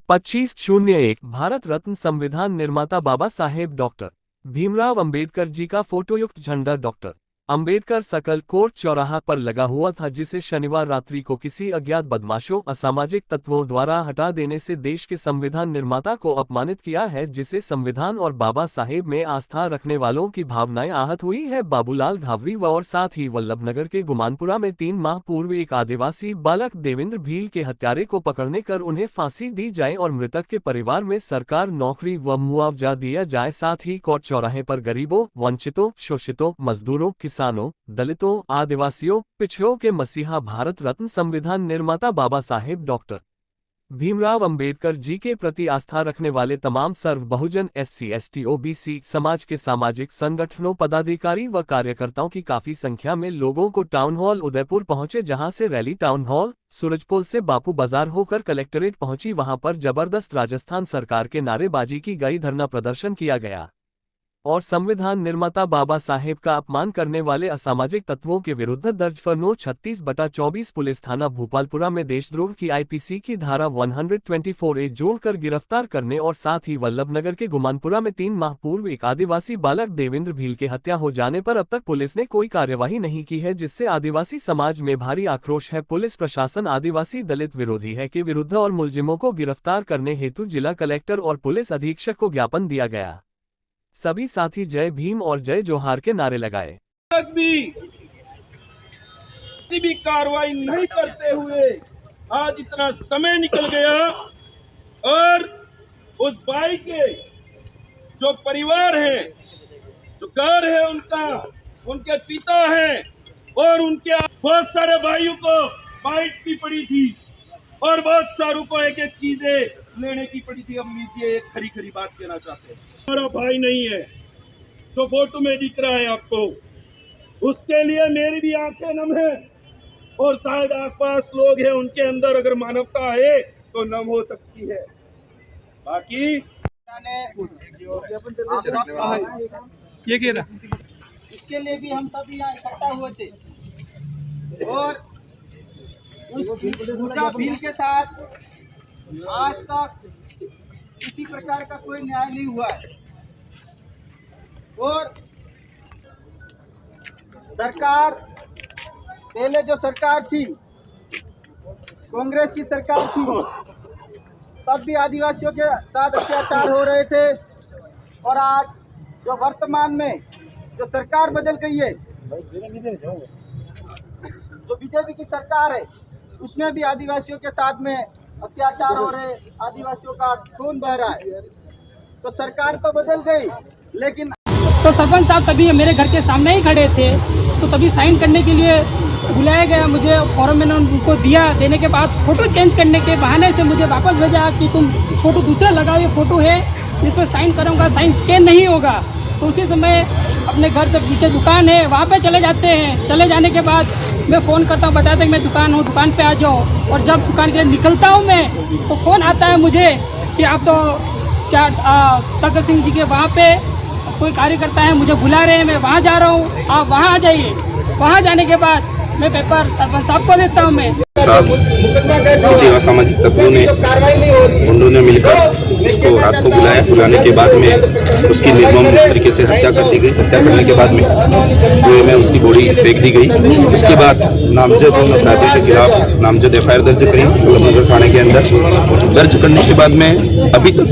2501 भारत रत्न संविधान निर्माता बाबा साहेब डॉक्टर भीमराव अंबेडकर जी का फोटोयुक्त झंडा डॉक्टर अंबेडकर सर्कल कोर्ट चौराहा पर लगा हुआ था, जिसे शनिवार रात्रि को किसी अज्ञात बदमाशों असामाजिक तत्वों द्वारा हटा देने से देश के संविधान निर्माता को अपमानित किया है, जिससे संविधान और बाबा साहेब में आस्था रखने वालों की भावनाएं आहत हुई है। बाबूलाल घावरी व और साथ ही वल्लभनगर के गुमानपुरा में 3 माह पूर्व एक आदिवासी बालक देवेंद्र भील के हत्यारे को पकड़ने कर उन्हें फांसी दी जाए और मृतक के परिवार में सरकार नौकरी व मुआवजा दिया जाए। साथ ही कोर्ट चौराहे पर गरीबों, वंचितों, शोषितों, मजदूरों, किसानों, दलितों, आदिवासियों, पिछड़ों के मसीहा भारत रत्न संविधान निर्माता बाबा साहेब डॉक्टर भीमराव अंबेडकर जी के प्रति आस्था रखने वाले तमाम सर्व बहुजन SC ST OBC समाज के सामाजिक संगठनों, पदाधिकारी व कार्यकर्ताओं की काफी संख्या में लोगों को टाउन हॉल उदयपुर पहुंचे, जहां से रैली टाउन हॉल सूरजपोल से बापू बाजार होकर कलेक्ट्रेट पहुंची। वहां पर जबरदस्त राजस्थान सरकार के नारेबाजी की गई, धरना प्रदर्शन किया गया और संविधान निर्माता बाबा साहेब का अपमान करने वाले असामाजिक तत्वों के विरुद्ध दर्ज फरनो 36/24 पुलिस थाना भोपालपुरा में देशद्रोह की IPC की धारा 124A जोड़कर गिरफ्तार करने और साथ ही वल्लभनगर के गुमानपुरा में 3 माह पूर्व एक आदिवासी बालक देवेंद्र भील के हत्या हो जाने पर अब तक पुलिस ने कोई कार्यवाही नहीं की है, जिससे आदिवासी समाज में भारी आक्रोश है। पुलिस प्रशासन आदिवासी दलित विरोधी है के विरुद्ध और मुलजिमों को गिरफ्तार करने हेतु जिला कलेक्टर और पुलिस अधीक्षक को ज्ञापन दिया गया। सभी साथी जय भीम और जय जोहार के नारे लगाए। किसी भी कार्रवाई नहीं करते हुए आज इतना समय निकल गया और उस भाई के जो परिवार है, जो घर है उनका, उनके पिता हैं और उनके बहुत सारे भाइयों को बाइट भी पड़ी थी और बहुत सारों को एक एक चीजें लेने की पड़ी थी। हम लीजिए एक खरी खरी बात कहना चाहते हैं। हमारा भाई नहीं है तो फोटो में दिख रहा है आपको, उसके लिए मेरी भी आंखें नम है और शायद आसपास लोग हैं उनके अंदर अगर मानवता है तो नम हो सकती है। बाकी ये कह रहा इसके लिए भी हम सब यहाँ इकट्ठा हुए थे और उस भील के साथ आज तक किसी प्रकार का कोई न्याय नहीं हुआ है और सरकार, पहले जो सरकार थी, कांग्रेस की सरकार थी, तब भी आदिवासियों के साथ अत्याचार हो रहे थे और आज जो वर्तमान में जो सरकार बदल गई है, जो बीजेपी की सरकार है, उसमें भी आदिवासियों के साथ में अत्याचार हो रहे, आदिवासियों का खून बह रहा है। तो सरकार तो बदल गई, लेकिन तो सरपंच साहब तभी मेरे घर के सामने ही खड़े थे, तो तभी साइन करने के लिए बुलाया गया मुझे। फॉर्म मैंने उनको दिया, देने के बाद फ़ोटो चेंज करने के बहाने से मुझे वापस भेजा कि तुम फ़ोटो दूसरा लगाओ, ये फ़ोटो है जिस पर साइन करूँगा, साइन स्कैन नहीं होगा। तो उसी समय अपने घर से पीछे दुकान है, वहाँ पे चले जाते हैं। चले जाने के बाद मैं फ़ोन करता हूँ, बताते हैं कि मैं दुकान हूँ, दुकान पे आ जाओ। और जब दुकान के लिए निकलता हूँ मैं, तो फ़ोन आता है मुझे कि आप तो क्या तगत सिंह जी के वहाँ पे कोई कार्यकर्ता है, मुझे बुला रहे हैं, मैं वहाँ जा रहा हूँ, आप वहाँ आ जाइए। वहाँ जाने के बाद मैं पेपर सरपंच साहब को देता हूँ। मैं किसी असामाजिक तत्वों ने, गुंडों ने मिलकर उसको रात को बुलाया। बुलाने के बाद में उसकी निर्मम तरीके से हत्या कर दी गई। हत्या करने के बाद में कुएं में उसकी बॉडी फेंक दी गई। इसके बाद नामजद उन अपराधियों के खिलाफ नामजद FIR दर्ज करी वल्लभनगर थाने के अंदर। दर्ज करने के बाद में अभी तक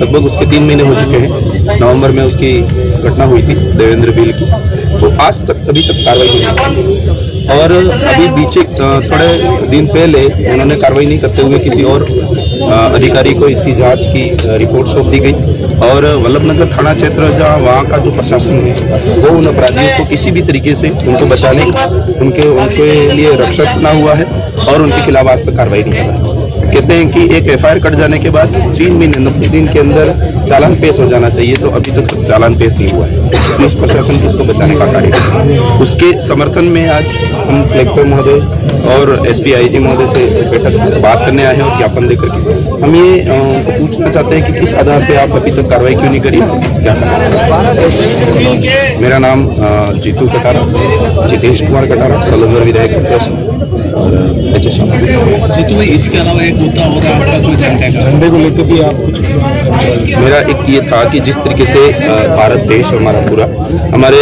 लगभग उसके 3 महीने हो चुके हैं। नवंबर में उसकी घटना हुई थी देवेंद्र भील की, तो आज तक अभी तक कार्रवाई नहीं। और अभी बीचे थोड़े दिन पहले उन्होंने कार्रवाई नहीं करते हुए किसी और अधिकारी को इसकी जांच की रिपोर्ट सौंप दी गई। और वल्लभनगर थाना क्षेत्र जहाँ वहाँ का जो प्रशासन है वो उन अपराधियों को किसी भी तरीके से उनको बचाने का उनके लिए रक्षक बना हुआ है और उनके खिलाफ आज तक कार्रवाई नहीं कर रहा। कहते हैं कि एक FIR कट जाने के बाद 3 महीने 90 दिन के अंदर चालान पेश हो जाना चाहिए, तो अभी तक चालान पेश नहीं हुआ है। पुलिस प्रशासन इसको बचाने का कार्य कर रहा है। उसके समर्थन में आज हम कलेक्टर महोदय और SP IG महोदय से बैठक बात करने आए हैं और ज्ञापन देकर के हम ये पूछना चाहते हैं कि किस आधार पे आप अभी तक कार्रवाई क्यों नहीं करी, क्या करना। मेरा नाम जीतू कटारा, जितेश कुमार कटारा, सलगर विधायक। और ऐसे शामिल। जी, तो इसके अलावा एक मुद्दा होगा आपका कोई झंडे को लेकर भी आप कुछ? मेरा एक ये था कि जिस तरीके से भारत देश हमारा हमारे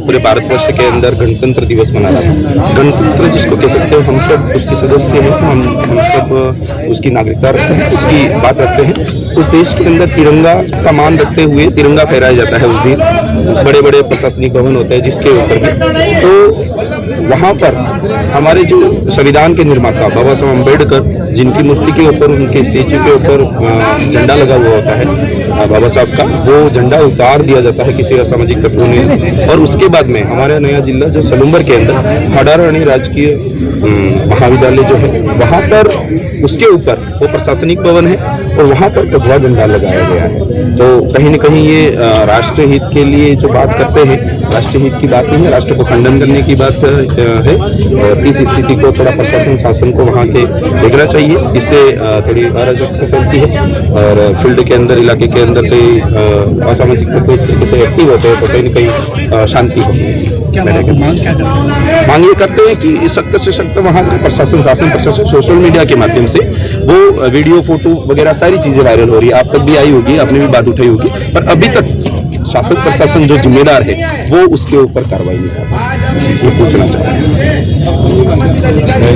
पूरे भारतवर्ष के अंदर गणतंत्र दिवस मना रहा था। गणतंत्र जिसको कह सकते हैं, हम सब उसके सदस्य हैं, हम सब उसकी नागरिकता रखते हैं, उसकी बात रखते हैं। उस देश के अंदर तिरंगा का मान रखते हुए तिरंगा फहराया जाता है। उस दिन बड़े बड़े प्रशासनिक भवन होते हैं जिसके ऊपर भी, तो वहाँ पर हमारे जो संविधान के निर्माता बाबा साहब अम्बेडकर, जिनकी मूर्ति के ऊपर, उनके स्टेच्यू के ऊपर झंडा लगा हुआ होता है बाबा साहब का, वो झंडा उतार दिया जाता है किसी असामाजिक तत्वों ने। और उसके बाद में हमारा नया जिला जो सलूम्बर के अंदर हाडारानी राजकीय महाविद्यालय जो है, वहाँ पर उसके ऊपर वो प्रशासनिक भवन है और वहाँ पर भगवा झंडा लगाया गया है। तो कहीं न कहीं ये राष्ट्र हित के लिए जो बात करते हैं, राष्ट्र हित की बात नहीं है, राष्ट्र को खंडन करने की बात है। और इस स्थिति को थोड़ा प्रशासन शासन को वहाँ के देखना चाहिए, इससे थोड़ी अराजकता फैलती है और फील्ड के अंदर, इलाके के अंदर कई असामाजिक तत्व इस तरीके से एक्टिव होते हैं, तो कहीं न कहीं शांति होती है। मांग ये करते हैं कि सख्त से सख्त वहाँ के प्रशासन प्रशासन सोशल मीडिया के माध्यम से वो वीडियो फोटो वगैरह सारी चीजें वायरल हो रही है। आप तक भी आई होगी, आपने भी बात उठाई होगी, पर अभी तक शासन प्रशासन जो जिम्मेदार है वो उसके ऊपर कार्रवाई नहीं कर रहा है। ये पूछना चाहते हैं।